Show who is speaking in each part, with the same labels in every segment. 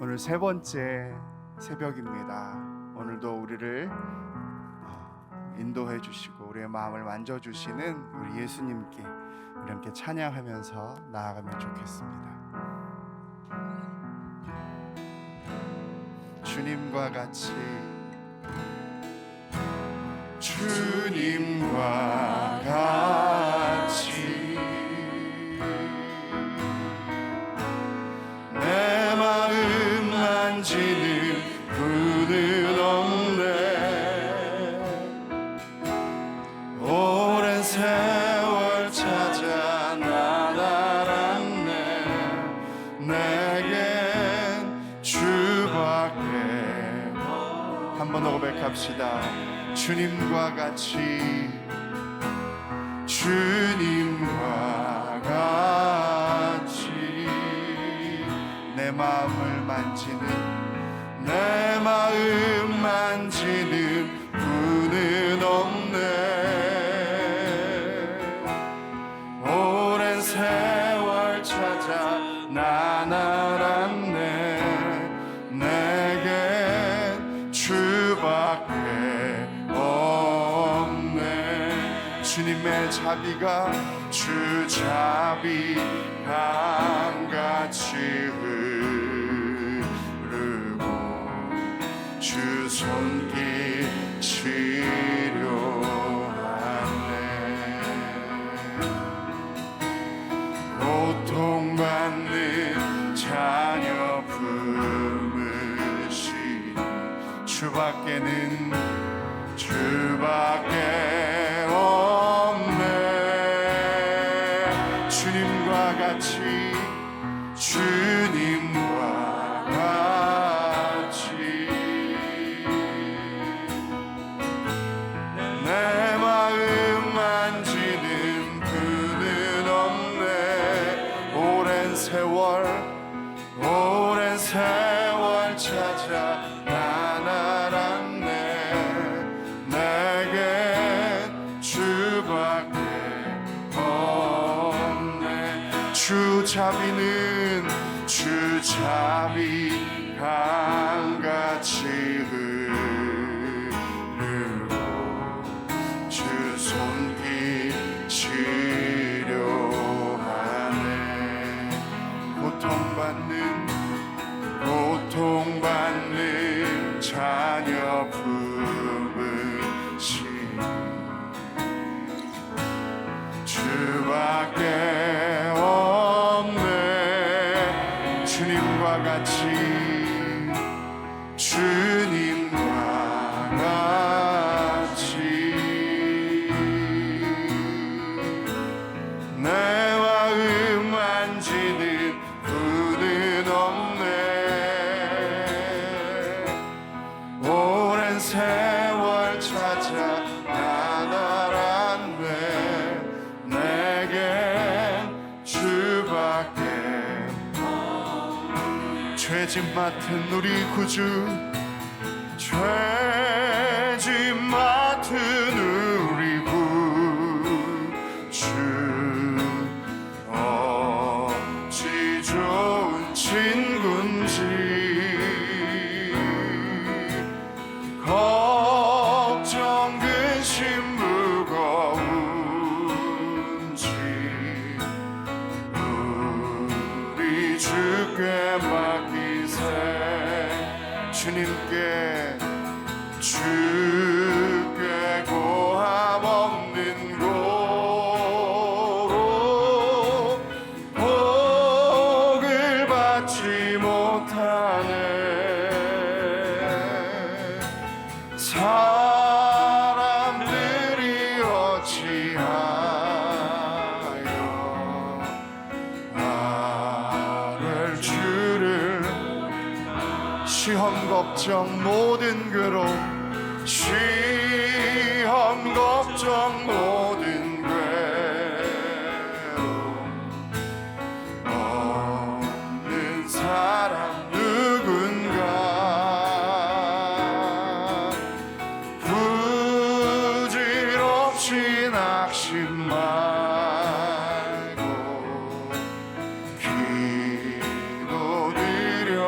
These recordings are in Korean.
Speaker 1: 오늘 세 번째 새벽입니다. 오늘도 우리를 인도해 주시고 우리의 마음을 만져주시는 우리 예수님께 우리 함께 찬양하면서 나아가면 좋겠습니다. 주님과 같이, 주님과 같이 내 마음 만지는 분은 없네. 오랜 세월 찾아 나달았네. 내겐 주밖에. 한 번 더 고백합시다. 주님과 같이, 주님과 같이 내 마음을 만지는, 내 마음 만지는 분은 없네. 오랜 세월 찾아 난 알았네. 내겐 주밖에 없네. 주님의 자비가, 주 자비 강같이 흐르고 주 손길 치료하네. 고통받는 자녀 품으시니 주밖에는, 주밖에 없네. 주님과 같이, 주님과 같이 내 마음 만지는 분은 없네. 오랜 세월, 오랜 세월 찾아 난 알았네. 내겐 주밖에 없네. 주 자비는, 주 자비 강같이 흐르고 주 손길 치료하네. 고통받는 자녀 품으신 주밖에 없네. 주님과 같이, 주님과 같이 내 마음 만지는 분은 없네. 오랜 세월 찾아 난 알았네. 내겐 주밖에. 죄짐 맡은 우리 구주, 죄짐 맡은 우리 구주, 어찌 좋은 친구인지, 걱정 근심 무거운지 우리 주께 맡기세. 주님께, 주께 고함 없는 곳 복을 받지 못하네. 사람들이 어찌하여 나를 주를, 시험 걱정 모든 괴로움, 시험 걱정 모든 괴로움 없는 사람 누군가 부질없이 낙심 말고 기도드려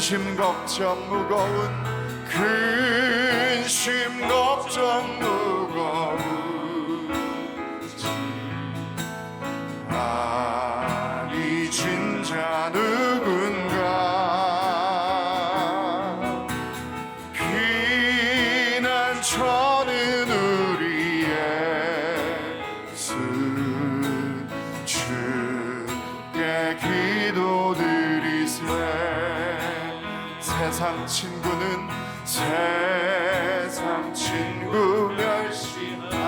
Speaker 1: 근심 걱정 무거운 근심 걱정 무거운 많이 진 자 누군가 피난처는 우리의 숨 주께 기도드리세 세상 친구는 세상 친구 멸시하고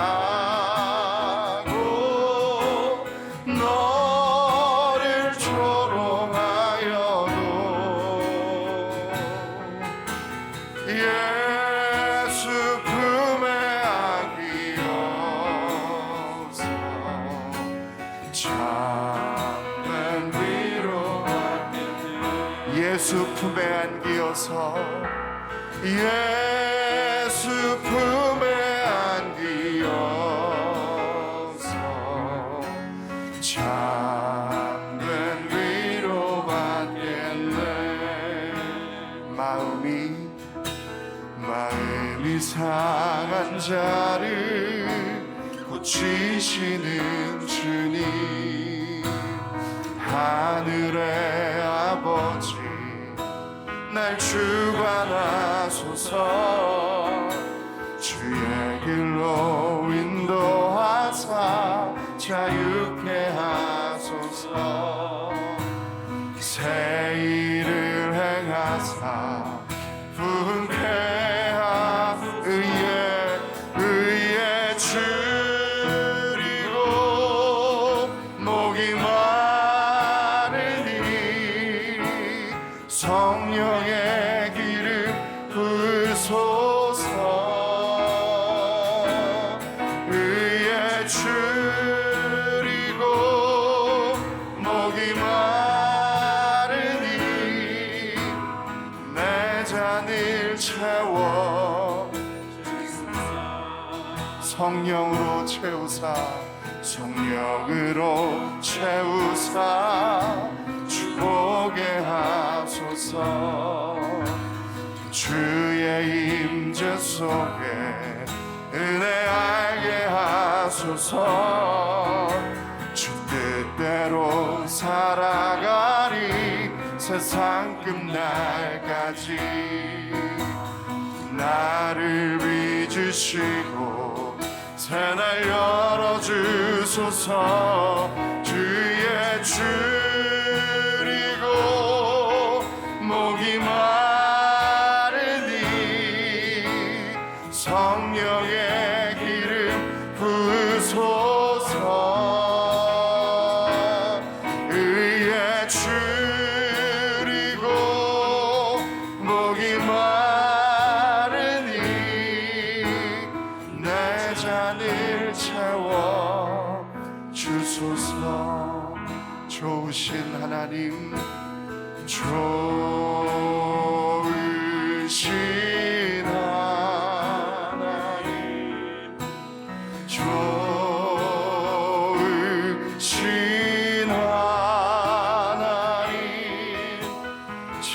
Speaker 1: 너를 조롱하여도 예수 품에 안기어서 참된 위로받겠네 예수 품에 안기어서 예수 품에 안기어서 참된 위로받겠네 마음이 상한 자를 고치시는 주님 하늘의 아버지 날 주관하소서 주의 길로 인도하사 자유케 하소서 새 일을 행하사 분케 의에 줄이고 목이 마르니 성령의 기름 부으소서 의에 줄이고 목이 마르니 내 잔을 채워 성령으로 채우사 성령으로 채우사 주보게 하소서 주의 임재 속에 은혜 알게 하소서 주 뜻대로 살아가리 세상 끝날까지 나를 빚으시고 새날 열어주소서 주의 줄이고 목이 마르니 성령의 기름 부으소서 의에 줄이고 목이 마르니 내 잔을 채워 주소서 좋으신 하나님 좋으신 하나님 좋으신 하나님 참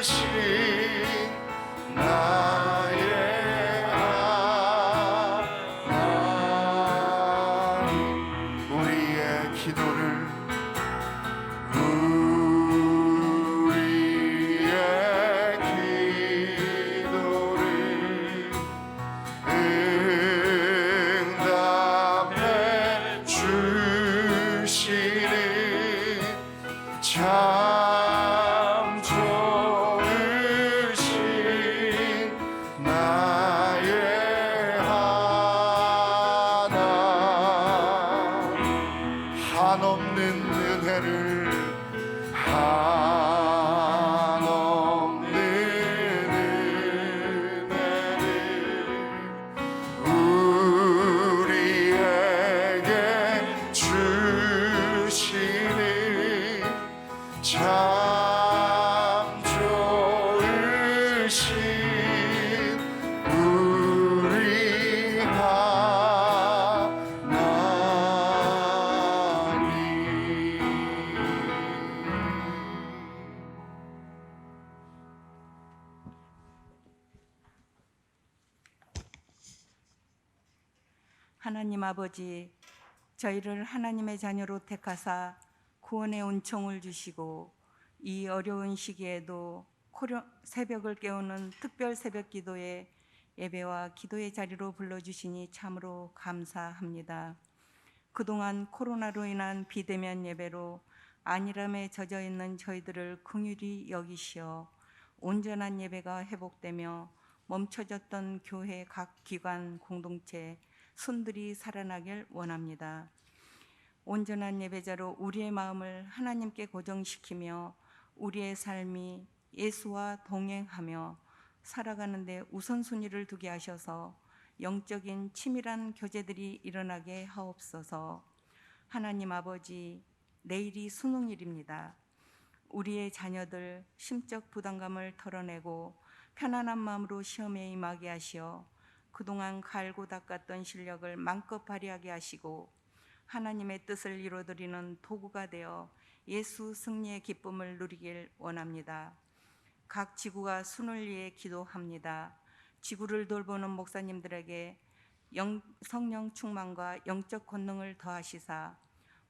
Speaker 1: 좋으신 나의 하나님 우리의 기도를 응답해 주시는 참 좋으신 나의 하나님 한없는 은혜를 한없는 은혜를 우리에게 주시는 참 좋으신 우리 하나님
Speaker 2: 하나님 아버지, 저희를 하나님의 자녀로 택하사 구원의 은총을 주시고 이 어려운 시기에도 새벽을 깨우는 특별 새벽 기도에 예배와 기도의 자리로 불러주시니 참으로 감사합니다. 그동안 코로나로 인한 비대면 예배로 안일함에 젖어 있는 저희들을 긍휼히 여기시어 온전한 예배가 회복되며 멈춰졌던 교회 각 기관 공동체 순들이 살아나길 원합니다. 온전한 예배자로 우리의 마음을 하나님께 고정시키며 우리의 삶이 예수와 동행하며 살아가는 데 우선순위를 두게 하셔서 영적인 치밀한 교제들이 일어나게 하옵소서. 하나님 아버지, 내일이 수능일입니다. 우리의 자녀들 심적 부담감을 털어내고 편안한 마음으로 시험에 임하게 하시어 그동안 갈고 닦았던 실력을 마음껏 발휘하게 하시고 하나님의 뜻을 이루어드리는 도구가 되어 예수 승리의 기쁨을 누리길 원합니다. 각 지구가 순을 위해 기도합니다. 지구를 돌보는 목사님들에게 성령 충만과 영적 권능을 더하시사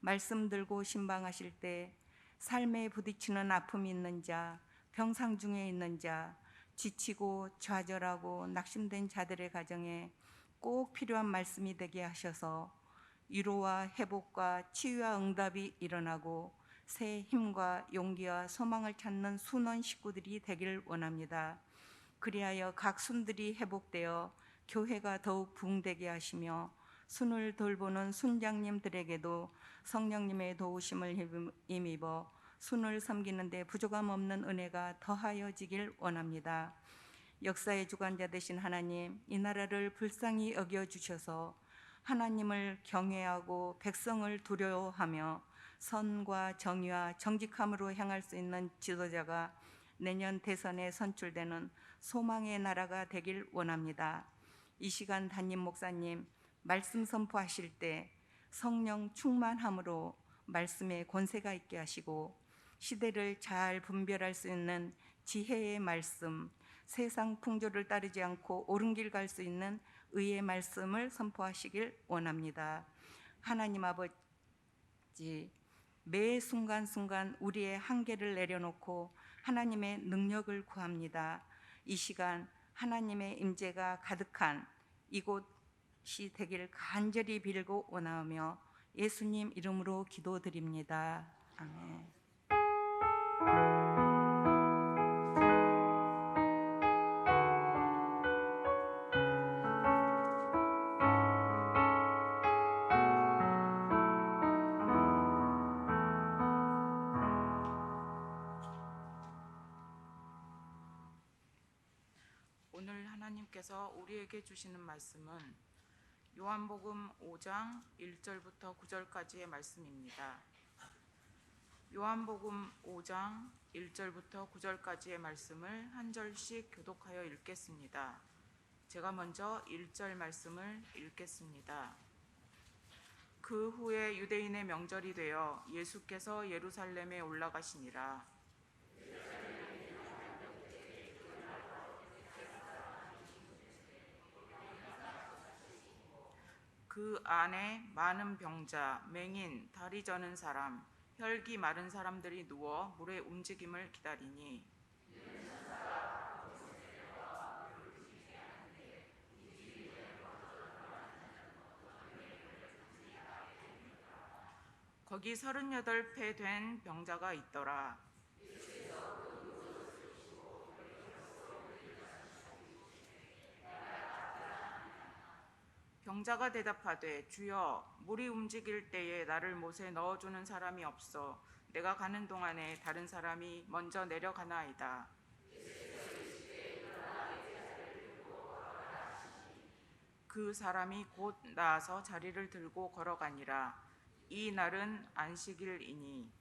Speaker 2: 말씀 들고 신방하실 때 삶에 부딪히는 아픔이 있는 자, 병상 중에 있는 자, 지치고 좌절하고 낙심된 자들의 가정에 꼭 필요한 말씀이 되게 하셔서 위로와 회복과 치유와 응답이 일어나고 새 힘과 용기와 소망을 찾는 순원 식구들이 되기를 원합니다. 그리하여 각 순들이 회복되어 교회가 더욱 부흥되게 하시며 순을 돌보는 순장님들에게도 성령님의 도우심을 힘입어 순을 섬기는 데 부족함 없는 은혜가 더하여지길 원합니다. 역사의 주관자 되신 하나님, 이 나라를 불쌍히 여겨주셔서 하나님을 경외하고 백성을 두려워하며 선과 정의와 정직함으로 향할 수 있는 지도자가 내년 대선에 선출되는 소망의 나라가 되길 원합니다. 이 시간 담임 목사님 말씀 선포하실 때 성령 충만함으로 말씀에 권세가 있게 하시고 시대를 잘 분별할 수 있는 지혜의 말씀, 세상 풍조를 따르지 않고 옳은 길 갈 수 있는 의의 말씀을 선포하시길 원합니다. 하나님 아버지, 매 순간순간 우리의 한계를 내려놓고 하나님의 능력을 구합니다. 이 시간 하나님의 임재가 가득한 이곳이 되길 간절히 빌고 원하며 예수님 이름으로 기도드립니다. 아멘.
Speaker 3: 오늘 하나님께서 우리에게 주시는 말씀은 요한복음 5장 1절부터 9절까지의 말씀입니다. 요한복음 5장 1절부터 9절까지의 말씀을 한 절씩 교독하여 읽겠습니다. 제가 먼저 1절 말씀을 읽겠습니다. 그 후에 유대인의 명절이 되어 예수께서 예루살렘에 올라가시니라. 그 안에 많은 병자, 맹인, 다리 저는 사람, 혈기 마른 사람들이 누워 물의 움직임을 기다리니 거기 38배 된 병자가 있더라. 병자가 대답하되 주여 물이 움직일 때에 나를 못에 넣어주는 사람이 없어 내가 가는 동안에 다른 사람이 먼저 내려가나이다. 그 사람이 곧 나아서 자리를 들고 걸어가니라. 이 날은 안식일이니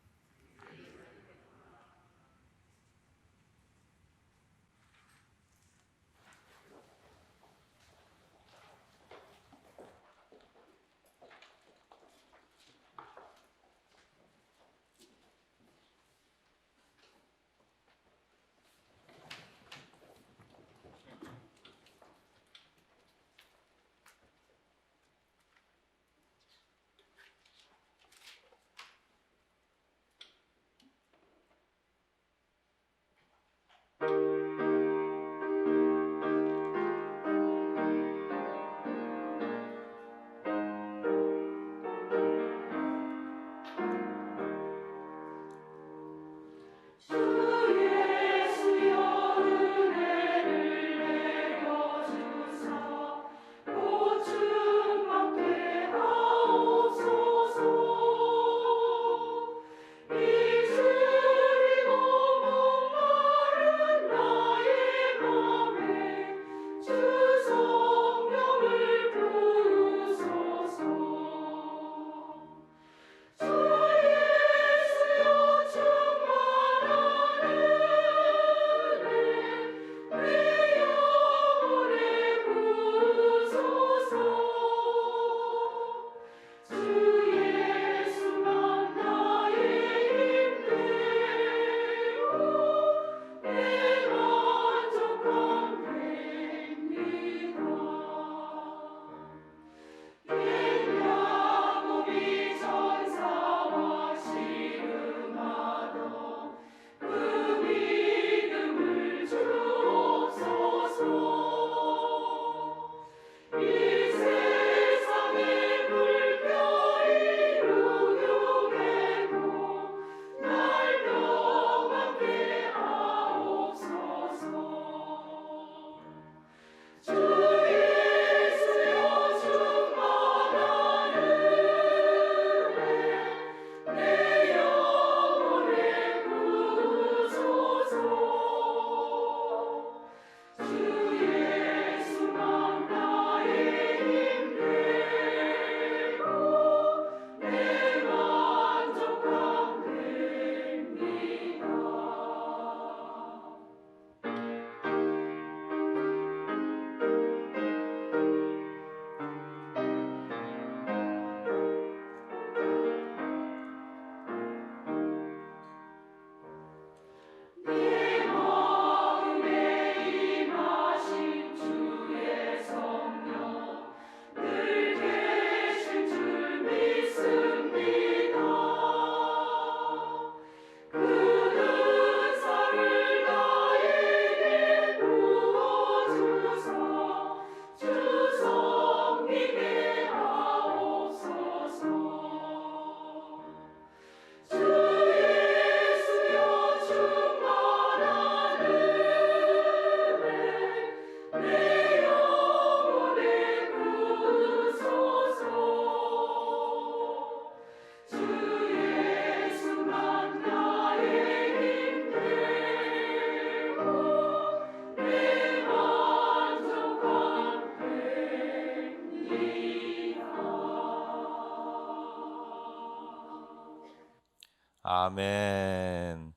Speaker 4: 아멘.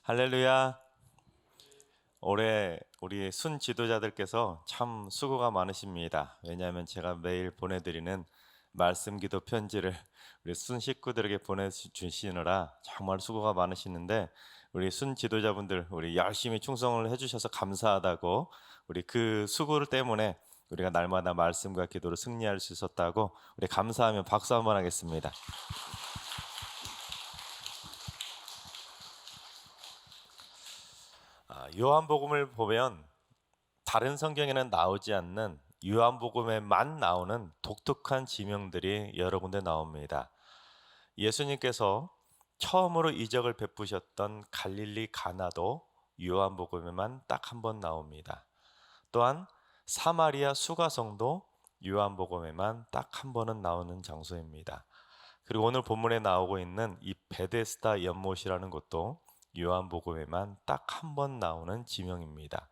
Speaker 4: 할렐루야. 올해 우리 순 지도자들께서 참 수고가 많으십니다. 왜냐하면 제가 매일 보내드리는 말씀 기도 편지를 우리 순 식구들에게 보내주시느라 정말 수고가 많으시는데, 우리 순 지도자분들 우리 열심히 충성을 해주셔서 감사하다고, 우리 그 수고 때문에 우리가 날마다 말씀과 기도로 승리할 수 있었다고 우리 감사하며 박수 한번 하겠습니다. 요한복음을 보면 다른 성경에는 나오지 않는, 요한복음에만 나오는 독특한 지명들이 여러 군데 나옵니다. 예수님께서 처음으로 이적을 베푸셨던 갈릴리 가나도 요한복음에만 딱 한 번 나옵니다. 또한 사마리아 수가성도 요한복음에만 딱 한 번은 나오는 장소입니다. 그리고 오늘 본문에 나오고 있는 이 베데스다 연못이라는 곳도 요한복음에만 딱 한 번 나오는 지명입니다.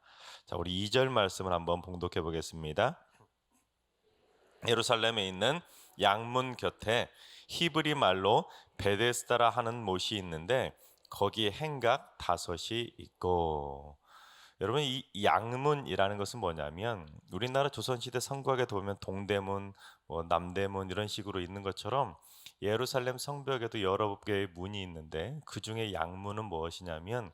Speaker 4: 자, 우리 2절 말씀을 한번 봉독해 보겠습니다. 예루살렘에 있는 양문 곁에 히브리 말로 베데스다라 하는 못이 있는데 거기에 행각 5이 있고. 여러분, 이 양문이라는 것은 뭐냐면 우리나라 조선시대 성곽에 보면 동대문, 남대문 이런 식으로 있는 것처럼 예루살렘 성벽에도 여러 개의 문이 있는데 그 중에 양문은 무엇이냐면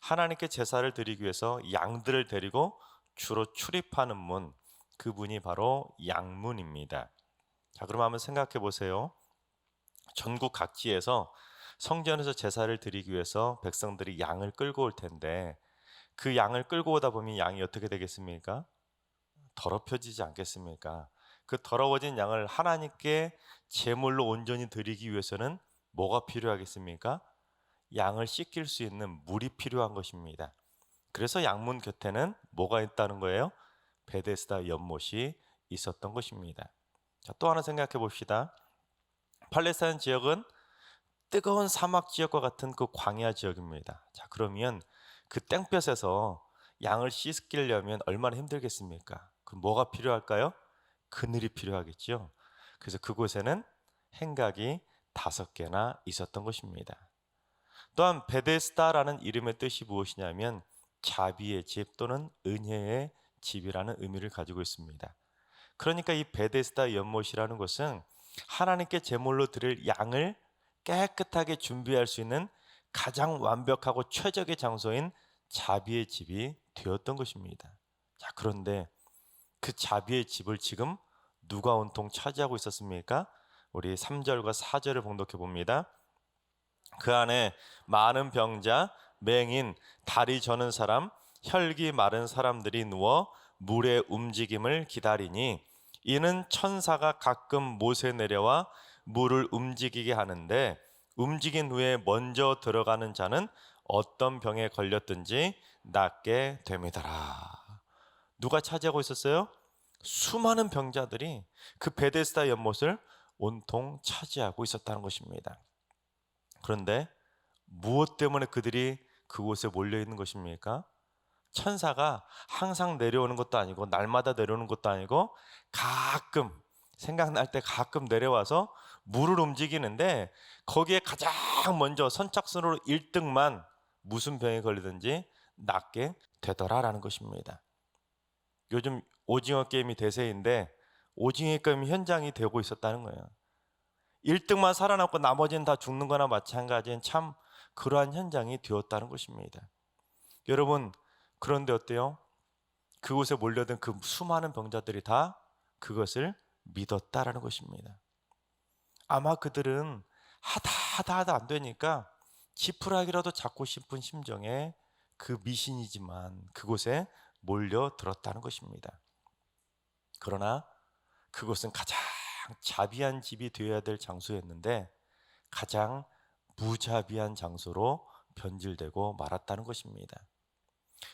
Speaker 4: 하나님께 제사를 드리기 위해서 양들을 데리고 주로 출입하는 문, 그 문이 바로 양문입니다. 자, 그럼 한번 생각해 보세요. 전국 각지에서 성전에서 제사를 드리기 위해서 백성들이 양을 끌고 올 텐데 그 양을 끌고 오다 보면 양이 어떻게 되겠습니까? 더럽혀지지 않겠습니까? 그 더러워진 양을 하나님께 제물로 온전히 드리기 위해서는 뭐가 필요하겠습니까? 양을 씻길 수 있는 물이 필요한 것입니다. 그래서 양문 곁에는 뭐가 있다는 거예요? 베데스다 연못이 있었던 것입니다. 자, 또 하나 생각해 봅시다. 팔레스타인 지역은 뜨거운 사막 지역과 같은 그 광야 지역입니다. 자, 그러면 그 땡볕에서 양을 씻기려면 얼마나 힘들겠습니까? 그럼 뭐가 필요할까요? 그늘이 필요하겠죠. 그래서 그곳에는 행각이 5개나 있었던 것입니다. 또한 베데스다라는 이름의 뜻이 무엇이냐면 자비의 집 또는 은혜의 집이라는 의미를 가지고 있습니다. 그러니까 이 베데스다 연못이라는 것은 하나님께 제물로 드릴 양을 깨끗하게 준비할 수 있는 가장 완벽하고 최적의 장소인 자비의 집이 되었던 것입니다. 자, 그런데 그 자비의 집을 지금 누가 온통 차지하고 있었습니까? 우리 3절과 4절을 봉독해 봅니다. 그 안에 많은 병자, 맹인, 다리 저는 사람, 혈기 마른 사람들이 누워 물의 움직임을 기다리니 이는 천사가 가끔 못에 내려와 물을 움직이게 하는데 움직인 후에 먼저 들어가는 자는 어떤 병에 걸렸든지 낫게 됩니다라. 누가 차지하고 있었어요? 수많은 병자들이 그 베데스다 연못을 온통 차지하고 있었다는 것입니다. 그런데 무엇 때문에 그들이 그곳에 몰려 있는 것입니까? 천사가 항상 내려오는 것도 아니고 날마다 내려오는 것도 아니고 가끔 생각날 때 가끔 내려와서 물을 움직이는데 거기에 가장 먼저 선착순으로 1등만 무슨 병에 걸리든지 낫게 되더라라는 것입니다. 요즘 오징어 게임이 대세인데 오징어 게임 현장이 되고 있었다는 거예요. 1등만 살아남고 나머지는 다 죽는 거나 마찬가지인 참 그러한 현장이 되었다는 것입니다. 여러분, 그런데 어때요? 그곳에 몰려든 그 수많은 병자들이 다 그것을 믿었다라는 것입니다. 아마 그들은 하다 안 되니까 지푸라기라도 잡고 싶은 심정에 그 미신이지만 그곳에 몰려들었다는 것입니다. 그러나 그곳은 가장 자비한 집이 되어야 될 장소였는데 가장 무자비한 장소로 변질되고 말았다는 것입니다.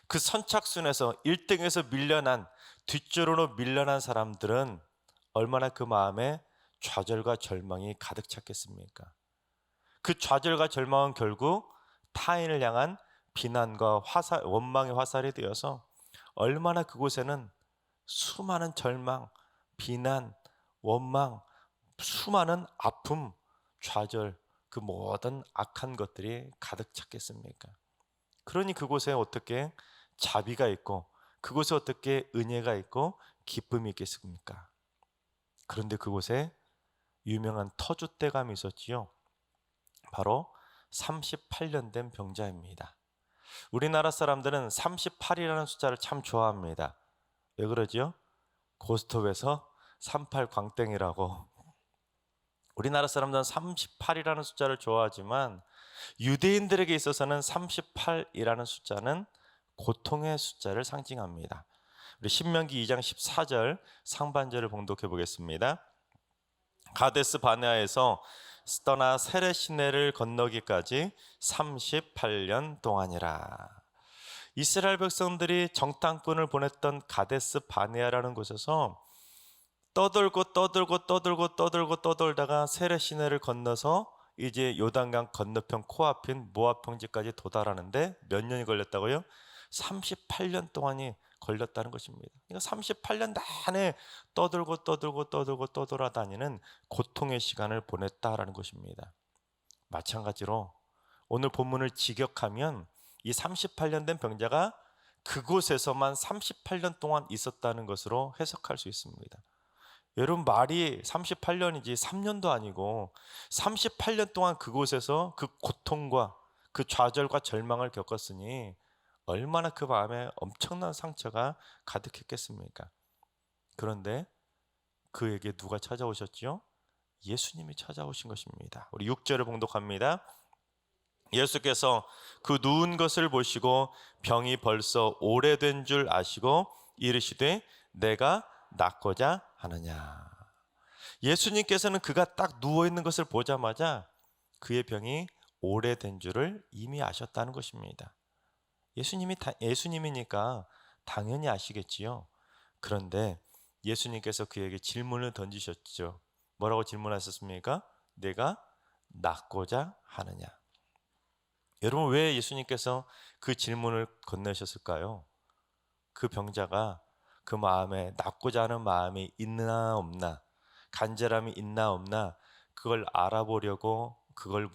Speaker 4: 그 선착순에서 1등에서 밀려난, 뒷줄로 밀려난 사람들은 얼마나 그 마음에 좌절과 절망이 가득 찼겠습니까? 그 좌절과 절망은 결국 타인을 향한 비난과 원망의 화살이 되어서 얼마나 그곳에는 수많은 절망, 비난, 원망, 수많은 아픔, 좌절, 그 모든 악한 것들이 가득 찼겠습니까? 그러니 그곳에 어떻게 자비가 있고 그곳에 어떻게 은혜가 있고 기쁨이 있겠습니까? 그런데 그곳에 유명한 터줏대감이 있었지요. 바로 38년 된 병자입니다. 우리나라 사람들은 38이라는 숫자를 참 좋아합니다. 왜 그러죠? 고스톱에서 38 광땡이라고. 우리나라 사람들은 38이라는 숫자를 좋아하지만 유대인들에게 있어서는 38이라는 숫자는 고통의 숫자를 상징합니다. 우리 신명기 2장 14절 상반절을 봉독해 보겠습니다. 가데스 바네아에서 떠나 세레 시내를 건너기까지 38년 동안이라. 이스라엘 백성들이 정탐꾼을 보냈던 가데스 바네아라는 곳에서 떠돌다가 세레 시내를 건너서 이제 요단강 건너편 코앞인 모압 평지까지 도달하는데 몇 년이 걸렸다고요? 38년 동안이 걸렸다는 것입니다. 그러니까 38년 내내 떠돌아다니는 고통의 시간을 보냈다라는 것입니다. 마찬가지로 오늘 본문을 직역하면 이 38년 된 병자가 그곳에서만 38년 동안 있었다는 것으로 해석할 수 있습니다. 여러분, 말이 38년이지 3년도 아니고 38년 동안 그곳에서 그 고통과 그 좌절과 절망을 겪었으니 얼마나 그 마음에 엄청난 상처가 가득했겠습니까? 그런데 그에게 누가 찾아오셨지요? 예수님이 찾아오신 것입니다. 우리 6절을 봉독합니다. 예수께서 그 누운 것을 보시고 병이 벌써 오래된 줄 아시고 이르시되 내가 낫고자 하느냐. 예수님께서는 그가 딱 누워있는 것을 보자마자 그의 병이 오래된 줄을 이미 아셨다는 것입니다. 예수님이니까 당연히 아시겠지요. 그런데 예수님께서 그에게 질문을 던지셨죠. 뭐라고 질문하셨습니까? 내가 낫고자 하느냐. 여러분, 왜 예수님께서 그 질문을 건네셨을까요? 그 병자가 그 마음에 낫고자 하는 마음이 있나 없나, 간절함이 있나 없나, 그걸 알아보려고 그걸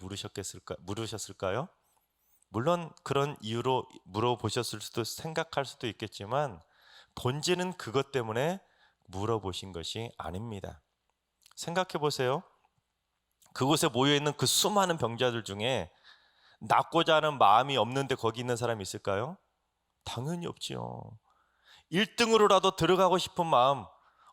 Speaker 4: 물으셨을까요? 물론 그런 이유로 물어보셨을 수도, 생각할 수도 있겠지만 본질은 그것 때문에 물어보신 것이 아닙니다. 생각해 보세요. 그곳에 모여있는 그 수많은 병자들 중에 낫고자 하는 마음이 없는데 거기 있는 사람이 있을까요? 당연히 없지요. 1등으로라도 들어가고 싶은 마음,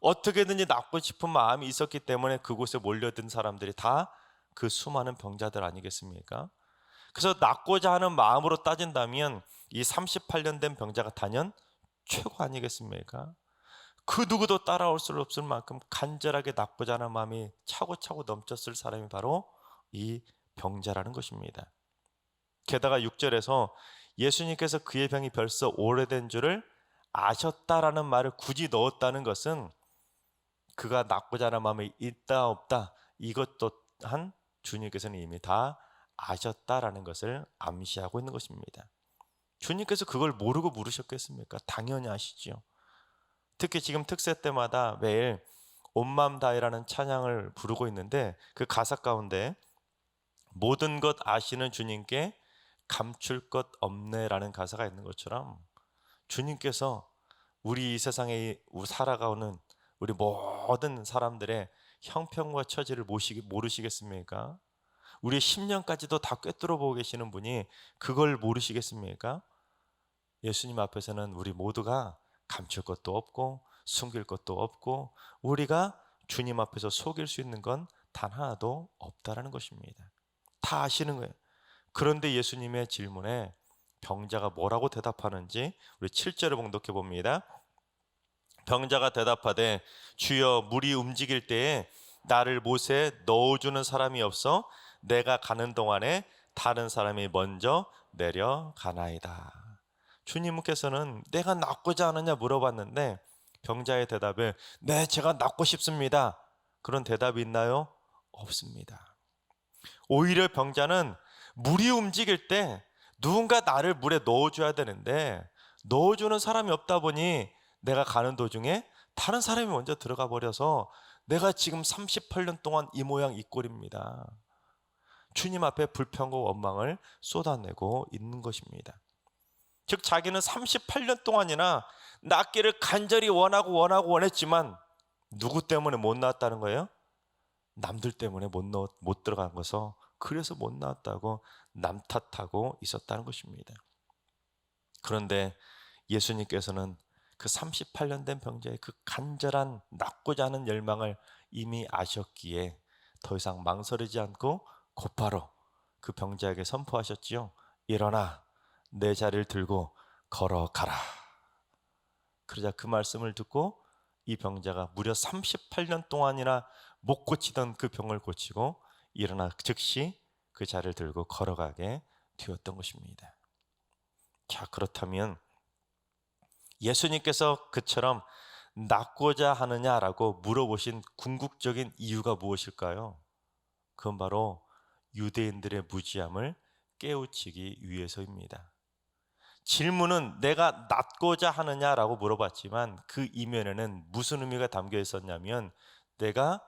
Speaker 4: 어떻게든지 낫고 싶은 마음이 있었기 때문에 그곳에 몰려든 사람들이 다 그 수많은 병자들 아니겠습니까? 그래서 낫고자 하는 마음으로 따진다면 이 38년 된 병자가 단연 최고 아니겠습니까? 그 누구도 따라올 수 없을 만큼 간절하게 낫고자 하는 마음이 차고차고 넘쳤을 사람이 바로 이 병자라는 것입니다. 게다가 6절에서 예수님께서 그의 병이 벌써 오래된 줄을 아셨다라는 말을 굳이 넣었다는 것은 그가 낫고자 하는 마음이 있다 없다, 이것 또한 주님께서는 이미 다 아셨다라는 것을 암시하고 있는 것입니다. 주님께서 그걸 모르고 물으셨겠습니까? 당연히 아시지요. 특히 지금 특세 때마다 매일 온 마음 다해라는 찬양을 부르고 있는데 그 가사 가운데 모든 것 아시는 주님께 감출 것 없네라는 가사가 있는 것처럼 주님께서 우리 이 세상에 살아가는 우리 모든 사람들의 형편과 처지를 모르시겠습니까? 우리의 10년까지도 다 꿰뚫어 보고 계시는 분이 그걸 모르시겠습니까? 예수님 앞에서는 우리 모두가 감출 것도 없고 숨길 것도 없고 우리가 주님 앞에서 속일 수 있는 건 단 하나도 없다라는 것입니다. 다 아시는 거예요. 그런데 예수님의 질문에 병자가 뭐라고 대답하는지 우리 7절을 봉독해 봅니다. 병자가 대답하되 주여, 물이 움직일 때에 나를 못에 넣어주는 사람이 없어 내가 가는 동안에 다른 사람이 먼저 내려가나이다. 주님께서는 내가 낫고자 하느냐 물어봤는데 병자의 대답에 네, 제가 낫고 싶습니다. 그런 대답이 있나요? 없습니다. 오히려 병자는 물이 움직일 때 누군가 나를 물에 넣어줘야 되는데 넣어주는 사람이 없다 보니 내가 가는 도중에 다른 사람이 먼저 들어가 버려서 내가 지금 38년 동안 이 모양 이 꼴입니다. 주님 앞에 불평과 원망을 쏟아내고 있는 것입니다. 즉 자기는 38년 동안이나 낳기를 간절히 원했지만 누구 때문에 못 낳았다는 거예요? 남들 때문에 못 들어간 거서 그래서 못 낳았다고 남 탓하고 있었다는 것입니다. 그런데 예수님께서는 그 38년 된 병자의 그 간절한 낳고자 하는 열망을 이미 아셨기에 더 이상 망설이지 않고 곧바로 그 병자에게 선포하셨지요. 일어나 내 자리를 들고 걸어가라. 그러자 그 말씀을 듣고 이 병자가 무려 38년 동안이나 못 고치던 그 병을 고치고 일어나 즉시 그 자리를 들고 걸어가게 되었던 것입니다. 자, 그렇다면 예수님께서 그처럼 낳고자 하느냐라고 물어보신 궁극적인 이유가 무엇일까요? 그건 바로 유대인들의 무지함을 깨우치기 위해서입니다. 질문은 내가 낳고자 하느냐라고 물어봤지만 그 이면에는 무슨 의미가 담겨 있었냐면 내가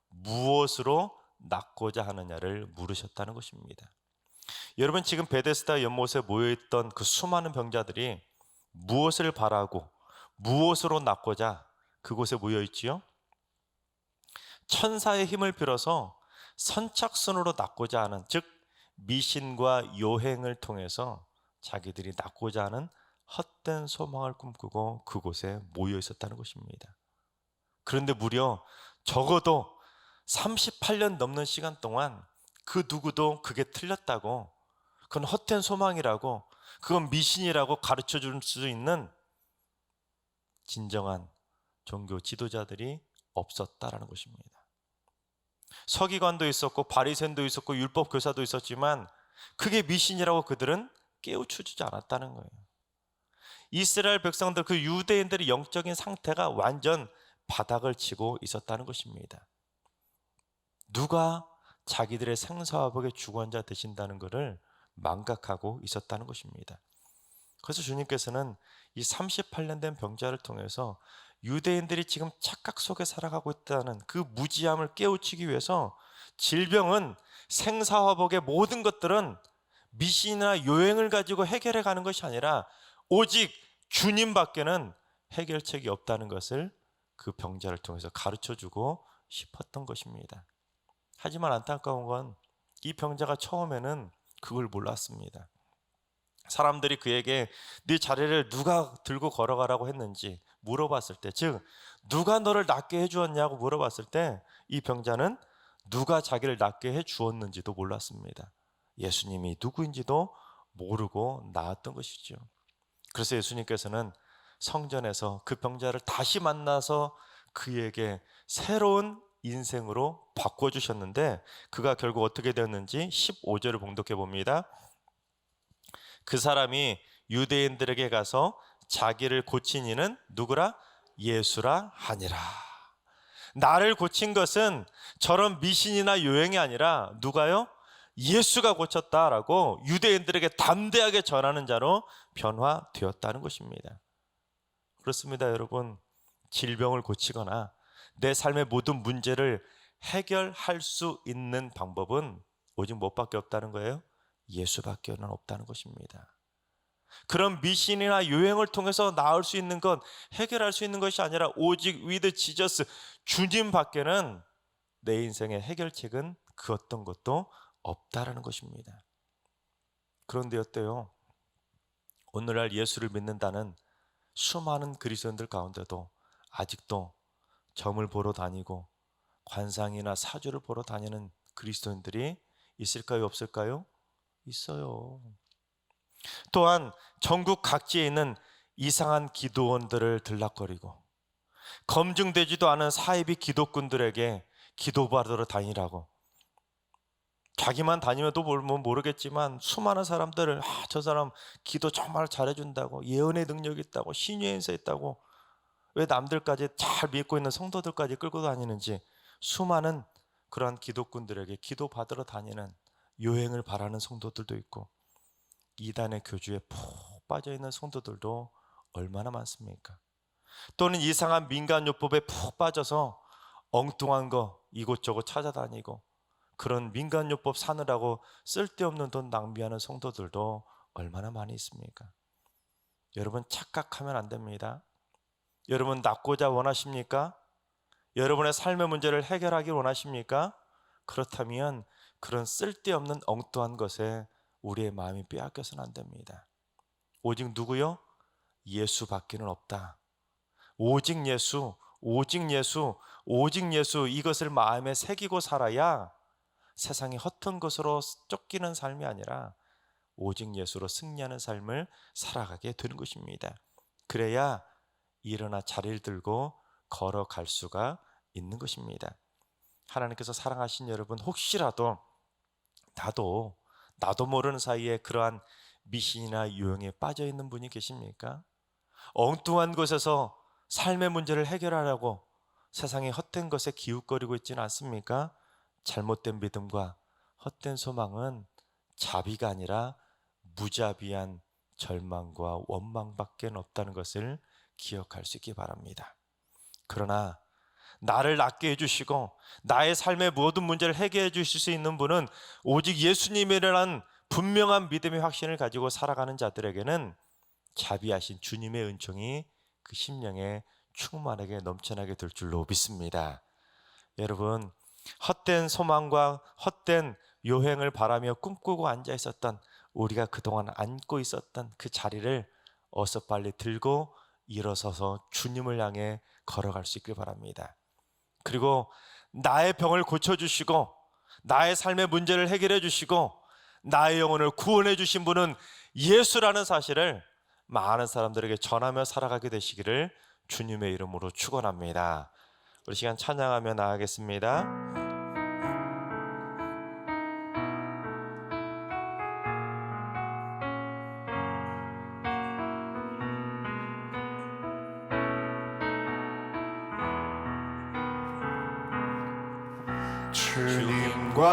Speaker 4: 무엇으로 낳고자 하느냐를 물으셨다는 것입니다. 여러분, 지금 베데스다 연못에 모여있던 그 수많은 병자들이 무엇을 바라고 무엇으로 낳고자 그곳에 모여있지요? 천사의 힘을 빌어서 선착순으로 낳고자 하는, 즉 미신과 요행을 통해서 자기들이 낳고자 하는 헛된 소망을 꿈꾸고 그곳에 모여 있었다는 것입니다. 그런데 무려 적어도 38년 넘는 시간 동안 그 누구도 그게 틀렸다고, 그건 헛된 소망이라고, 그건 미신이라고 가르쳐 줄 수 있는 진정한 종교 지도자들이 없었다라는 것입니다. 서기관도 있었고 바리새인도 있었고 율법 교사도 있었지만 그게 미신이라고 그들은 깨우쳐주지 않았다는 거예요. 이스라엘 백성들, 그 유대인들의 영적인 상태가 완전 바닥을 치고 있었다는 것입니다. 누가 자기들의 생사화복의 주관자 되신다는 것을 망각하고 있었다는 것입니다. 그래서 주님께서는 이 38년 된 병자를 통해서 유대인들이 지금 착각 속에 살아가고 있다는 그 무지함을 깨우치기 위해서 질병은, 생사화복의 모든 것들은 미신이나 요행을 가지고 해결해 가는 것이 아니라 오직 주님밖에는 해결책이 없다는 것을 그 병자를 통해서 가르쳐주고 싶었던 것입니다. 하지만 안타까운 건 이 병자가 처음에는 그걸 몰랐습니다. 사람들이 그에게 네 자리를 누가 들고 걸어가라고 했는지 물어봤을 때, 즉 누가 너를 낫게 해주었냐고 물어봤을 때 이 병자는 누가 자기를 낫게 해주었는지도 몰랐습니다. 예수님이 누구인지도 모르고 나았던 것이죠. 그래서 예수님께서는 성전에서 그 병자를 다시 만나서 그에게 새로운 인생으로 바꿔주셨는데 그가 결국 어떻게 되었는지 15절을 봉독해 봅니다. 그 사람이 유대인들에게 가서 자기를 고친 이는 누구라? 예수라 하니라. 나를 고친 것은 저런 미신이나 요행이 아니라 누가요? 예수가 고쳤다라고 유대인들에게 담대하게 전하는 자로 변화되었다는 것입니다. 그렇습니다, 여러분. 질병을 고치거나 내 삶의 모든 문제를 해결할 수 있는 방법은 오직 무엇밖에 없다는 거예요? 예수밖에는 없다는 것입니다. 그런 미신이나 요행을 통해서 나을 수 있는 것, 해결할 수 있는 것이 아니라 오직 with Jesus, 주님밖에는 내 인생의 해결책은 그 어떤 것도 없다라는 것입니다. 그런데 어때요? 오늘날 예수를 믿는다는 수많은 그리스도인들 가운데도 아직도 점을 보러 다니고 관상이나 사주를 보러 다니는 그리스도인들이 있을까요, 없을까요? 있어요. 또한 전국 각지에 있는 이상한 기도원들을 들락거리고 검증되지도 않은 사이비 기독군들에게 기도받으러 다니라고, 자기만 다니면도 모르겠지만 수많은 사람들을 저 사람 기도 정말 잘해준다고, 예언의 능력이 있다고, 신유의 인사 있다고, 왜 남들까지 잘 믿고 있는 성도들까지 끌고 다니는지 수많은 그러한 기독군들에게 기도받으러 다니는, 요행을 바라는 성도들도 있고 이단의 교주에 푹 빠져있는 성도들도 얼마나 많습니까? 또는 이상한 민간요법에 푹 빠져서 엉뚱한 거 이곳저곳 찾아다니고 그런 민간요법 사느라고 쓸데없는 돈 낭비하는 성도들도 얼마나 많이 있습니까? 여러분, 착각하면 안 됩니다. 여러분, 낫고자 원하십니까? 여러분의 삶의 문제를 해결하길 원하십니까? 그렇다면 그런 쓸데없는 엉뚱한 것에 우리의 마음이 빼앗겨서는 안 됩니다. 오직 누구요? 예수밖에는 없다. 오직 예수, 오직 예수, 오직 예수, 이것을 마음에 새기고 살아야 세상의 헛된 것으로 쫓기는 삶이 아니라 오직 예수로 승리하는 삶을 살아가게 되는 것입니다. 그래야 일어나 자리를 들고 걸어갈 수가 있는 것입니다. 하나님께서 사랑하신 여러분, 혹시라도 나도 모르는 사이에 그러한 미신이나 유형에 빠져 있는 분이 계십니까? 엉뚱한 곳에서 삶의 문제를 해결하려고 세상의 헛된 것에 기웃거리고 있지는 않습니까? 잘못된 믿음과 헛된 소망은 자비가 아니라 무자비한 절망과 원망밖에 없다는 것을 기억할 수 있기 바랍니다. 그러나 나를 낫게 해주시고 나의 삶의 모든 문제를 해결해 주실 수 있는 분은 오직 예수님이라는 분명한 믿음의 확신을 가지고 살아가는 자들에게는 자비하신 주님의 은총이 그 심령에 충만하게 넘쳐나게 될 줄로 믿습니다. 여러분, 헛된 소망과 헛된 요행을 바라며 꿈꾸고 앉아 있었던, 우리가 그동안 안고 있었던 그 자리를 어서 빨리 들고 일어서서 주님을 향해 걸어갈 수 있길 바랍니다. 그리고 나의 병을 고쳐주시고 나의 삶의 문제를 해결해 주시고 나의 영혼을 구원해 주신 분은 예수라는 사실을 많은 사람들에게 전하며 살아가게 되시기를 주님의 이름으로 축원합니다. 우리 시간 찬양하며 나가겠습니다.
Speaker 1: 주님과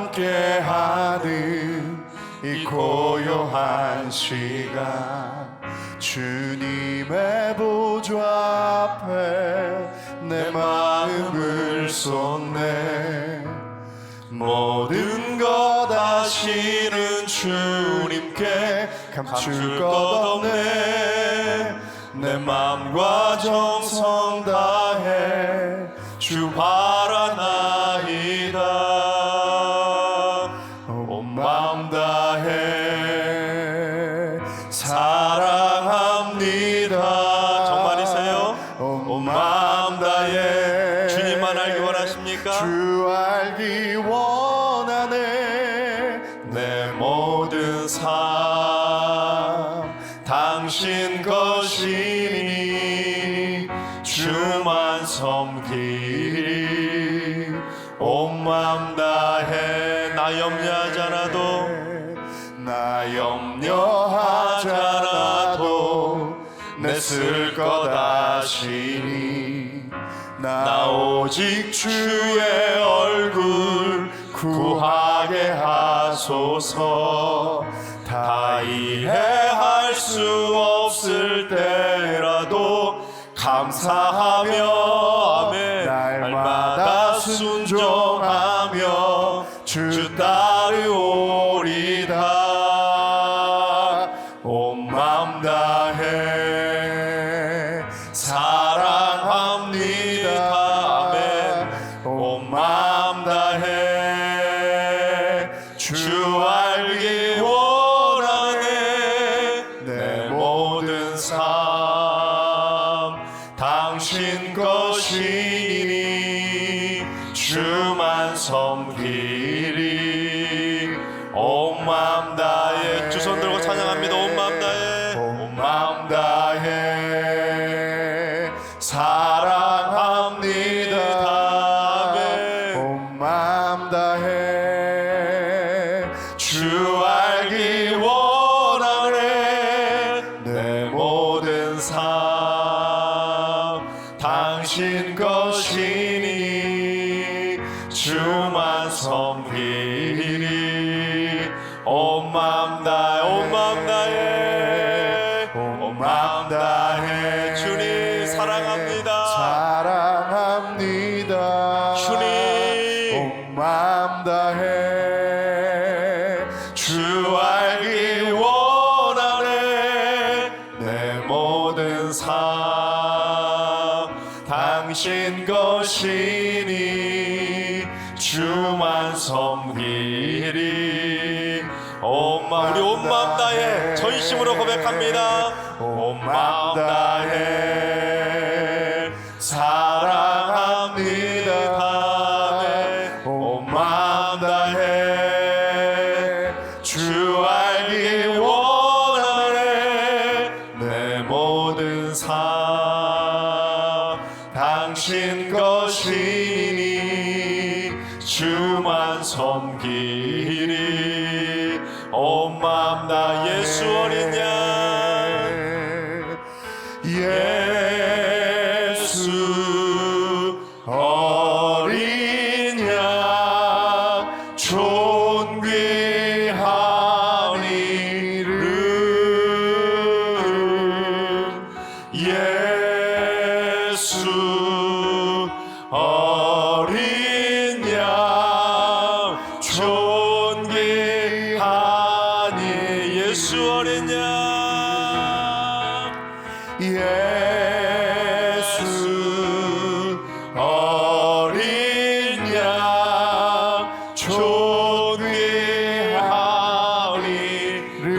Speaker 1: 함께하는 이 고요한 시간, 주님의 보좌 앞에 내 마음을 쏟네. 모든 것 아시는 주님께 감출 것 없네. 내 마음과 정성 다해 주 바라나이다. 온 마음 다해 사랑합니다.
Speaker 4: 정말이세요?
Speaker 1: 온 마음 다해
Speaker 4: 주님만 알기 원하십니까?
Speaker 1: 주 알기 원하네. 내 모든 삶 당신 것이니 주만 섬기리. 온 마음 다해 나 염려하지 않아도, 나 염려하지 않아도 내 쓸 것 아시니. 나 오직 주의 얼굴 구하게 하소서. 다 이해할 수 없을 때라도 감사하며 날마다 순종하며 주 따르오리다. 온 마음 다해 사랑합니다. 아멘. 온 마음 다해 주 알기 원하네. 내 모든 삶 당신 것이니 주만 섬기리. 온 마음 다해,
Speaker 4: 두 손 들고 찬양합니다. 온 마음 다해,
Speaker 1: 온 마음 다해 사랑합니다. 온 마음 다해 주 알기 원하네. 내 모든 삶 당신 것이니 주만 섬기리. 온 마음 다해, 온 마음 다해, 온 마음 다해
Speaker 4: 주님 사랑합니다.
Speaker 1: 사랑합니다.
Speaker 4: 주님
Speaker 1: 온 마음 다해
Speaker 4: 당신 것이니 주만 섬기리. 온 마음, 우리 온 마음 다해 전심으로 고백합니다. 온 마음 다해 사랑합니다. 온 마음 다해 주 알기 원하네. 내 모든 삶 당신 것이니 주만 섬기리. 온 마음 다 예수 어린 양, 예수 어린 양 존귀한 이름. 예수 어린 양 존귀한 예수 어린 양, 예수 어린 양 존귀한 이름.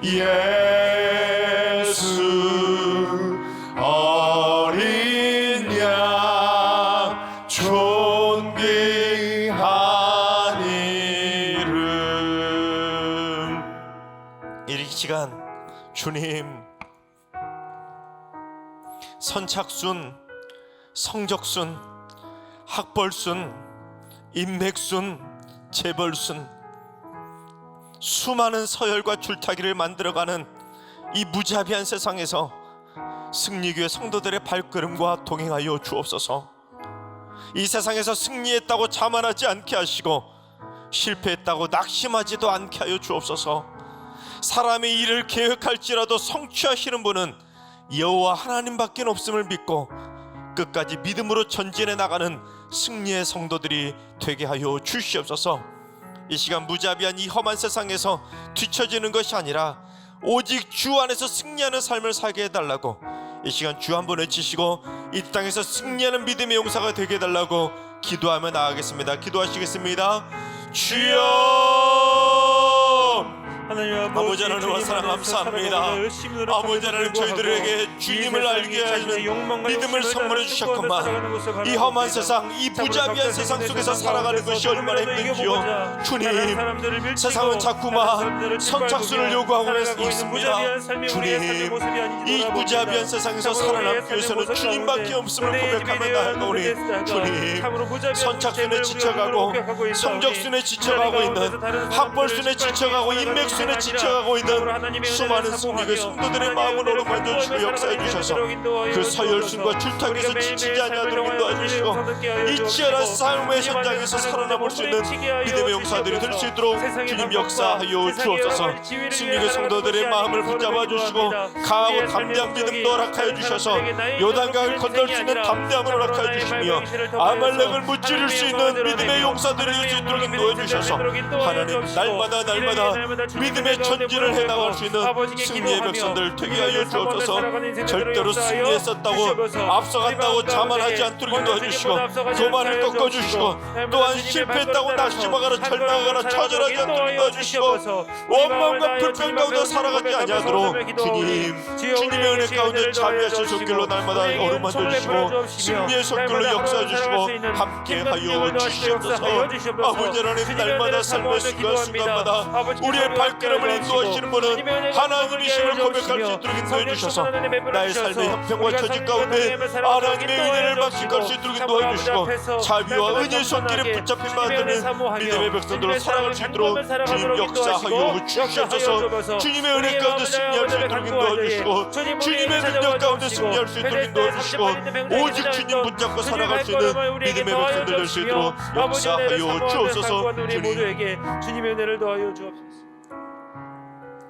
Speaker 4: 예수 어린 양 존귀한 이름. 이 시간 주님, 선착순, 성적순, 학벌순, 인맥순, 재벌순, 수많은 서열과 줄타기를 만들어가는 이 무자비한 세상에서 승리교회 성도들의 발걸음과 동행하여 주옵소서. 이 세상에서 승리했다고 자만하지 않게 하시고 실패했다고 낙심하지도 않게 하여 주옵소서. 사람이 일을 계획할지라도 성취하시는 분은 여호와 하나님밖에 없음을 믿고 끝까지 믿음으로 전진해 나가는 승리의 성도들이 되게 하여 주시옵소서. 이 시간 무자비한 이 험한 세상에서 뒤처지는 것이 아니라 오직 주 안에서 승리하는 삶을 살게 해달라고 이 시간 주 한 번 외치시고 이 땅에서 승리하는 믿음의 용사가 되게 해달라고 기도하며 나아가겠습니다. 기도하시겠습니다. 주여, 아버지 하나님과 사랑 감사합니다. 아버지 하나님, 저희들에게 주님을 알게 하는 믿음을 선물해 주셨건만 이 험한 세상, 이 무자비한 세상 속에서 살아가는 것이 얼마나 힘든지요. 주님, 세상은 자꾸만 선착순을 요구하고 있습니다. 주님, 이 무자비한 세상에서 살아남기 위해서는 주님밖에 없음을 고백하며 나아가오니 주님, 선착순에 지쳐가고 성적순에 지쳐가고 있는, 학벌순에 지쳐가고 인맥순에 지쳐가고 있는 수많은 승리의 성도들의 마음을 어루만져 주시고 역사해 주셔서 그 서열순과 줄타기에서 지치지 않도록 인도하시고 이 치열한 삶의 현장에서 살아남을 수 있는 믿음의 용사들이 될 수 있도록 주님 역사하여 주옵소서. 승리의 성도들의 마음을 붙잡아 주시고 강하고 담대한 믿음도 허락하여 주셔서 요단강을 건널 수 있는 담대함을 허락하여 주시며 아말렉을 무찌를 수 있는 믿음의 용사들이 될 수 있도록 인도해 주셔서 하나님, 날마다 믿음의 전진을 해나갈 수 있는 승리의 백성들 되게 하여 주옵소서. 절대로 승리했었다고 앞서갔다고 자만하지 않도록 인도해 주시고 교만을 꺾어주시고 또한 실패했다고 낙심하거나 절망하거나 좌절하지 않도록 인도해 주시고 원망과 불평 가운데 살아가지 아니하도록 주님의 은혜 가운데 자비하신 손길로 날마다 어루만져 주시고 승리의 손길로 역사해 주시고 함께하여 주시옵소서. 아버지 하나님, 날마다 삶의 순간순간마다 우리의 발걸음을 인도하시는 분은 하나님이심을 고백할 수 있도록 인도해 주셔서 나의 삶의 형편과 처지 가운데 하나님의 은혜를 만끽할 수 있도록 인도해 주시고 자비와 은혜의 손길에 붙잡힌 받는 믿음의 백성들로 살아갈 수 있도록 주님 역사하여 주시옵소서. 주님의 은혜 가운데 승리할 수 있도록 인도해 주시고 주님의 능력 가운데 승리할 수 있도록 인도해 주시고 오직 주님 붙잡고 살아갈 수 있는 믿음의 백성들 될 수 있도록 역사하여 주옵소서.
Speaker 5: 주님의 은혜를 더하여 주옵소서.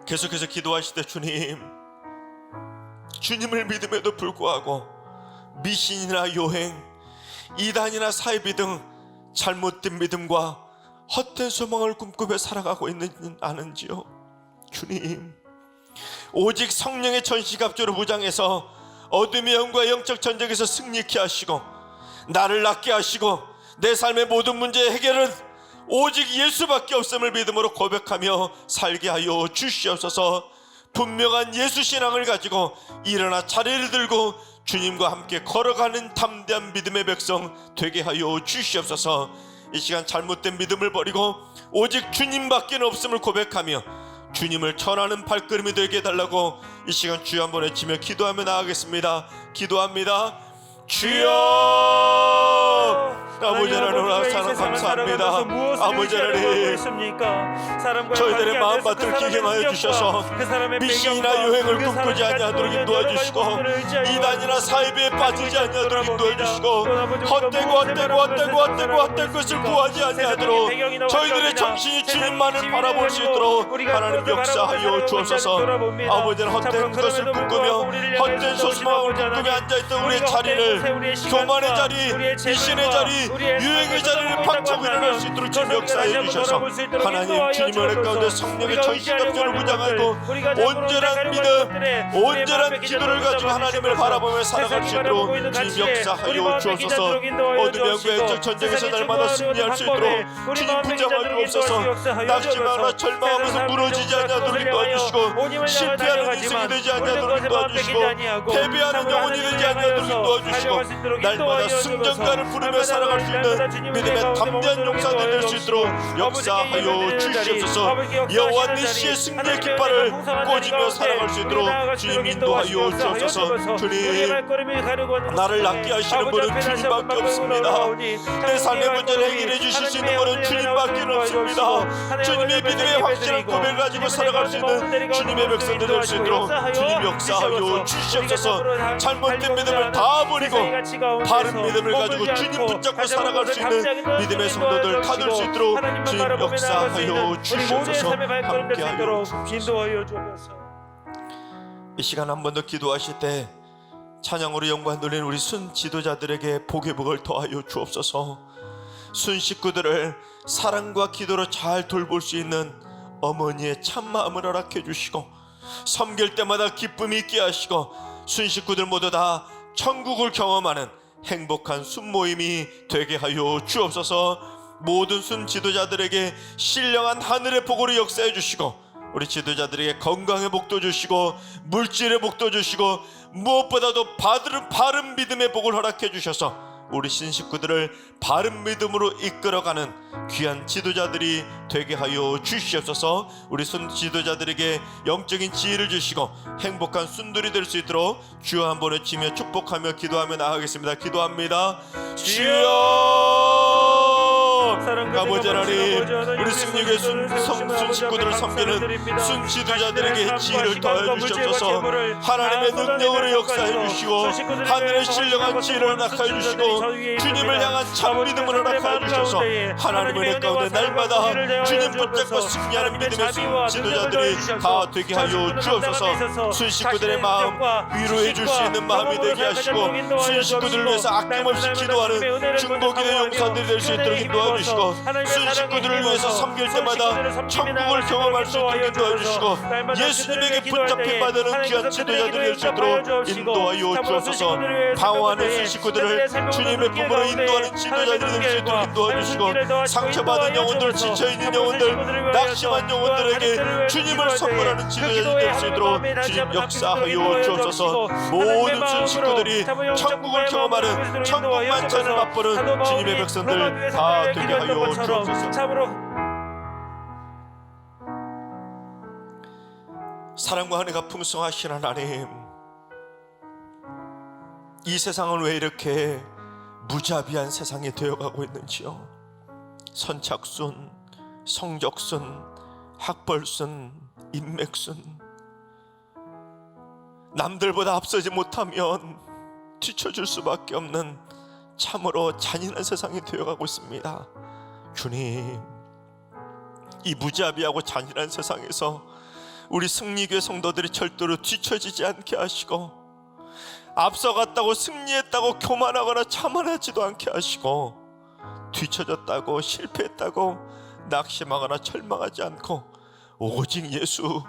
Speaker 4: 계속해서 기도하시되 주님을 믿음에도 불구하고 미신이나 요행, 이단이나 사이비 등 잘못된 믿음과 헛된 소망을 꿈꾸며 살아가고 있는지는 아는지요. 주님, 오직 성령의 전시갑주로 무장해서 어둠의 영과 영적 전쟁에서 승리케 하시고 나를 낫게 하시고 내 삶의 모든 문제의 해결은 오직 예수밖에 없음을 믿음으로 고백하며 살게 하여 주시옵소서. 분명한 예수 신앙을 가지고 일어나 자리를 들고 주님과 함께 걸어가는 담대한 믿음의 백성 되게 하여 주시옵소서. 이 시간 잘못된 믿음을 버리고 오직 주님밖에 없음을 고백하며 주님을 전하는 발걸음이 되게 해달라고 이 시간 주여 한번 외치며 기도하며 나아가겠습니다. 기도합니다. 주여! 아버지 하나님 사랑 감사합니다. 아버지 하나님 저희들의 마음밭을 기경하여 주셔서 미신이나 여행을 꿈꾸지 아니하도록 인도해주시고 이단이나 사이비에 빠지지 아니하도록 인도해주시고 헛되고 것을 구하지 아니하도록 저희들의 정신이 주님만을 바라볼 수 있도록 하나님 역사하여 주옵소서. 아버지는 헛된 것을 꿈꾸며 헛된 소수마음을 꿈꾸며 앉아있던 우리의 자리를 교만의 자리, 미신의 자리, 유행의 자리를 박차고 일어날 수 있도록 주님 역사해 주셔서 하나님 주님의 은혜 가운데 성령의 전신갑주를 무장하고 온전한 믿음, 온전한 기도를 가지고 하나님을 바라보며 살아갈 수 있도록 주님 역사하여 주옵소서. 어둠의 영과 영적 전쟁에서 날마다 승리할 수 있도록 주님 붙잡아 주옵소서. 낙심하거나 절망하면서 무너지지 아니하도록 인도해주시고 실패하는 인생이 되지 아니하도록 인도해주시고 패배하는 영혼이 되지 아니하도록 인도해주시고 날마다 승전가를 부르며 살아갈 수 있는 믿음의 담대한 용사들 될 수 있도록 역사하여 주시옵소서. 여호와 니시의 승리의 깃발을 꽂으며 살아갈 수 있도록 주님 인도하여 주옵소서. 주님 나를 낫게 하시는 분은 주님밖에 없습니다. 내 삶의 문제를 해결해 주실 수 있는 분은 주님밖에 없습니다. 주님의 믿음의 확실한 고백을 가지고 살아갈 수 있는 주님의 백성들 될 수 있도록 주님 역사하여 주시옵소서. 잘못된 믿음을 다 버리고 바른 믿음을 가지고 주님 붙잡고 살아갈 수 있는 믿음의 성도들 다 될 수 있도록 주님 역사하여 주시옵소서. 함께하여 주옵소서. 이 시간 한 번 더 기도하실 때 찬양으로 영광 돌리는 우리 순 지도자들에게 복의 복을 더하여 주옵소서. 순 식구들을 사랑과 기도로 잘 돌볼 수 있는 어머니의 참마음을 허락해 주시고 섬길 때마다 기쁨이 있게 하시고 순 식구들 모두 다 천국을 경험하는 행복한 순모임이 되게 하여 주옵소서. 모든 순 지도자들에게 신령한 하늘의 복으로 역사해 주시고 우리 지도자들에게 건강의 복도 주시고 물질의 복도 주시고 무엇보다도 바른 믿음의 복을 허락해 주셔서 우리 신식구들을 바른 믿음으로 이끌어가는 귀한 지도자들이 되게 하여 주시옵소서. 우리 순 지도자들에게 영적인 지혜를 주시고 행복한 순들이 될 수 있도록 주여 한번 외치며 축복하며 기도하며 나아가겠습니다. 기도합니다. 주여! 아버지 하나님 우리 승리의 순 식구들을 섬기는 순 지도자들에게 지혜를 더해 주시옵소서. 하나님의 능력으로 역사해 주시고 하늘의 신령한 지혜를 허락하여 주시고 주님을 향한 참 믿음을 허락하여 주셔서 하나님의 은혜 가운데 날마다 주님 붙잡고 승리하는 믿음의 순 지도자들이 다 되게 하여 주옵소서. 순 식구들의 마음 위로해 줄 수 있는 마음이 되게 하시고 순 식구들을 위해서 아낌없이 기도하는 중보기도의 용사들이 될 수 있도록 인도해 주시고 순 식구들을 위해서 섬길 때마다 천국을 경험할 수 있도록 인도해 주시고 예수님에게 붙잡힌 받는 귀한 지도자들이 될 수 있도록 인도하여 주옵소서. 방황하는 순 식구들을 주님의 품으로 인도하는 지도자들이 될 수 있도록 인도해 주시고 상처받은 영혼들, 지쳐있는 영혼들, 낙심한 영혼들에게 주님을 선물하는 지도자들이 될 수 있도록 주님 역사하여 주옵소서. 모든 순 식구들이 천국을 경험하는 천국 만찬을 맛보는 주님의 백성들 다 되게 하여 주옵소서. 사랑과 은혜가 풍성하신 하나님, 이 세상은 왜 이렇게 무자비한 세상이 되어가고 있는지요. 선착순, 성적순, 학벌순, 인맥순, 남들보다 앞서지 못하면 뒤처질 수밖에 없는 참으로 잔인한 세상이 되어가고 있습니다. 주님, 이 무자비하고 잔인한 세상에서 우리 승리교회 성도들이 절대로 뒤처지지 않게 하시고 앞서갔다고 승리했다고 교만하거나 자만하지도 않게 하시고 뒤처졌다고 실패했다고 낙심하거나 절망하지 않고 오직 예수,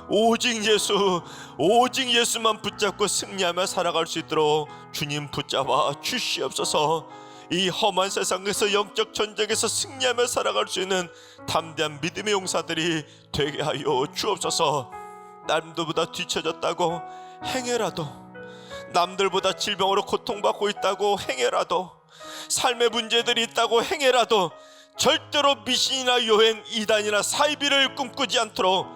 Speaker 4: 오직 예수, 오직 예수만 붙잡고 승리하며 살아갈 수 있도록 주님 붙잡아 주시옵소서. 이 험한 세상에서 영적 전쟁에서 승리하며 살아갈 수 있는 담대한 믿음의 용사들이 되게 하여 주옵소서. 남들보다 뒤처졌다고 행여라도, 남들보다 질병으로 고통받고 있다고 행여라도, 삶의 문제들이 있다고 행여라도 절대로 미신이나 요행, 이단이나 사이비를 꿈꾸지 않도록,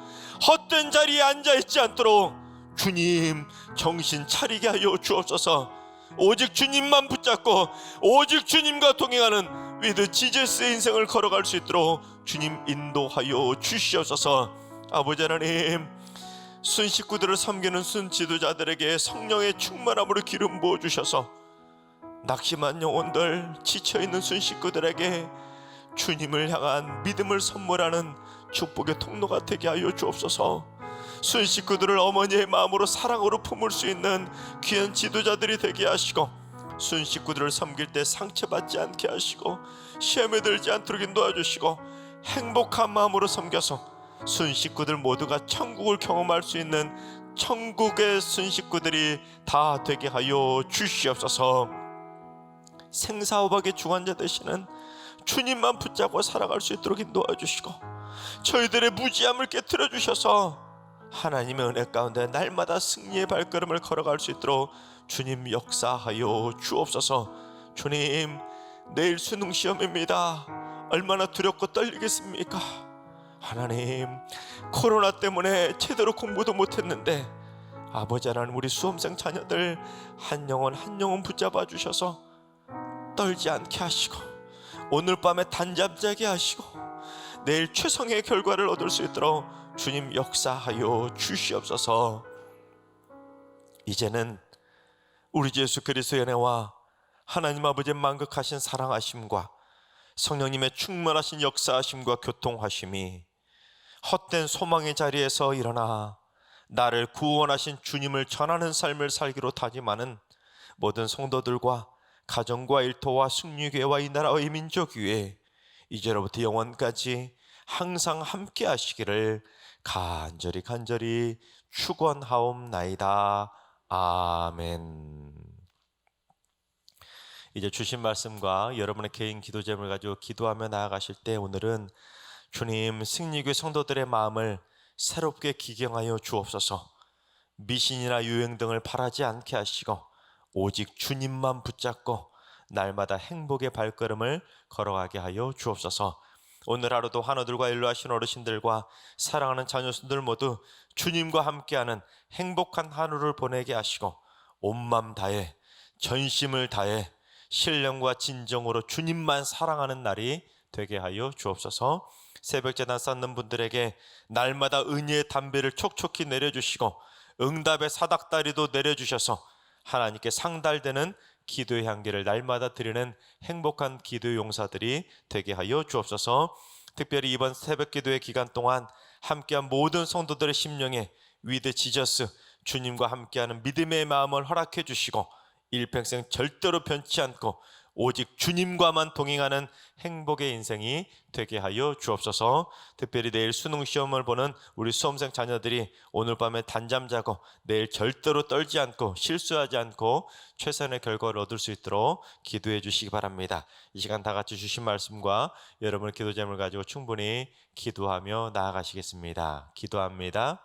Speaker 4: 헛된 자리에 앉아있지 않도록 주님 정신 차리게 하여 주옵소서. 오직 주님만 붙잡고 오직 주님과 동행하는 위드 지저스의 인생을 걸어갈 수 있도록 주님 인도하여 주시옵소서. 아버지 하나님, 순 식구들을 섬기는 순 지도자들에게 성령의 충만함으로 기름 부어주셔서 낙심한 영혼들, 지쳐있는 순 식구들에게 주님을 향한 믿음을 선물하는 축복의 통로가 되게 하여 주옵소서. 순 식구들을 어머니의 마음으로 사랑으로 품을 수 있는 귀한 지도자들이 되게 하시고, 순 식구들을 섬길 때 상처받지 않게 하시고 시험에 들지 않도록 인도하주시고, 행복한 마음으로 섬겨서 순 식구들 모두가 천국을 경험할 수 있는 천국의 순 식구들이 다 되게 하여 주시옵소서. 생사호박의 주관자 되시는 주님만 붙잡고 살아갈 수 있도록 인도하주시고, 저희들의 무지함을 깨트려 주셔서 하나님의 은혜 가운데 날마다 승리의 발걸음을 걸어갈 수 있도록 주님 역사하여 주옵소서. 주님, 내일 수능 시험입니다. 얼마나 두렵고 떨리겠습니까? 하나님, 코로나 때문에 제대로 공부도 못했는데 아버지 하나님, 우리 수험생 자녀들 한 영혼 한 영혼 붙잡아 주셔서 떨지 않게 하시고, 오늘 밤에 단잠 자게 하시고, 내일 최상의 결과를 얻을 수 있도록 주님 역사하여 주시옵소서. 이제는 우리 주 예수 그리스도의 은혜와 하나님 아버지의 만극하신 사랑하심과 성령님의 충만하신 역사하심과 교통하심이 헛된 소망의 자리에서 일어나 나를 구원하신 주님을 전하는 삶을 살기로 다짐하는 모든 성도들과 가정과 일터와 숙리교회와 이 나라와 이 민족 위에 이제로부터 영원까지 항상 함께 하시기를 간절히 축원하옵나이다. 아멘. 이제 주신 말씀과 여러분의 개인 기도 제목을 가지고 기도하며 나아가실 때, 오늘은 주님, 승리교회 성도들의 마음을 새롭게 기경하여 주옵소서. 미신이나 유행 등을 바라지 않게 하시고 오직 주님만 붙잡고 날마다 행복의 발걸음을 걸어가게 하여 주옵소서. 오늘 하루도 환우들과 일로하신 어르신들과 사랑하는 자녀들 모두 주님과 함께하는 행복한 하루를 보내게 하시고, 온맘 다해 전심을 다해 신령과 진정으로 주님만 사랑하는 날이 되게 하여 주옵소서. 새벽제단 쌓는 분들에게 날마다 은혜의 담배를 촉촉히 내려주시고 응답의 사닥다리도 내려주셔서 하나님께 상달되는 기도의 향기를 날마다 드리는 행복한 기도의 용사들이 되게 하여 주옵소서. 특별히 이번 새벽기도의 기간 동안 함께한 모든 성도들의 심령에 위드 지저스, 주님과 함께하는 믿음의 마음을 허락해 주시고 일평생 절대로 변치 않고 오직 주님과만 동행하는 행복의 인생이 되게 하여 주옵소서. 특별히 내일 수능 시험을 보는 우리 수험생 자녀들이 오늘 밤에 단잠 자고 내일 절대로 떨지 않고 실수하지 않고 최선의 결과를 얻을 수 있도록 기도해 주시기 바랍니다. 이 시간 다 같이 주신 말씀과 여러분의 기도 제목을 가지고 충분히 기도하며 나아가시겠습니다. 기도합니다.